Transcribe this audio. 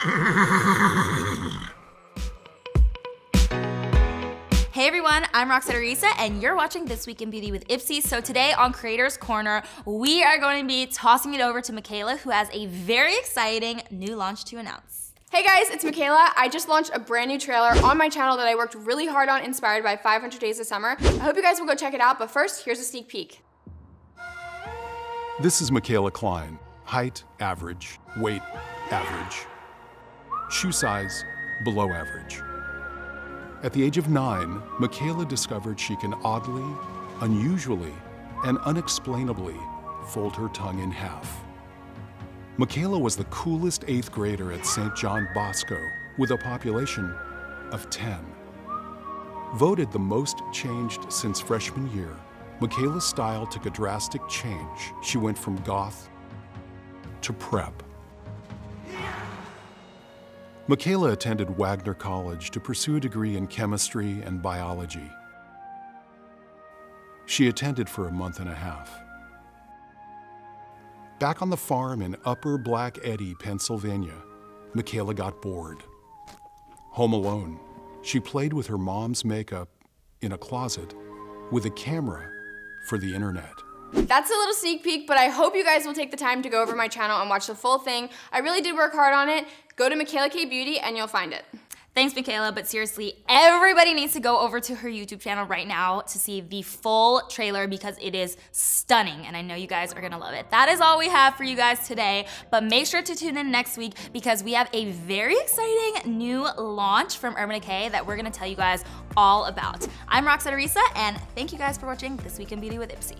Hey everyone, I'm Roxette Arisa and you're watching This Week in Beauty with IPSY. So today on Creators Corner, we are going to be tossing it over to Micaela, who has a very exciting new launch to announce. Hey guys, it's Micaela. I just launched a brand new trailer on my channel that I worked really hard on, inspired by 500 Days of Summer. I hope you guys will go check it out, but first, here's a sneak peek. This is Micaela Klein. Height, average. Weight, average. Shoe size, below average. At the age of 9, Micaela discovered she can oddly, unusually, and unexplainably fold her tongue in half. Micaela was the coolest 8th grader at St. John Bosco with a population of 10. Voted the most changed since freshman year, Micaela's style took a drastic change. She went from goth to prep. Micaela attended Wagner College to pursue a degree in chemistry and biology. She attended for a month and a half. Back on the farm in Upper Black Eddy, Pennsylvania, Micaela got bored. Home alone, she played with her mom's makeup in a closet with a camera for the internet. That's a little sneak peek, but I hope you guys will take the time to go over my channel and watch the full thing. I really did work hard on it. Go to MicaelaKBeauty and you'll find it. Thanks, Micaela, but seriously, everybody needs to go over to her YouTube channel right now to see the full trailer because it is stunning, and I know you guys are gonna love it. That is all we have for you guys today, but make sure to tune in next week because we have a very exciting new launch from Urban Decay that we're gonna tell you guys all about. I'm Roxette Arisa, and thank you guys for watching This Week in Beauty with IPSY.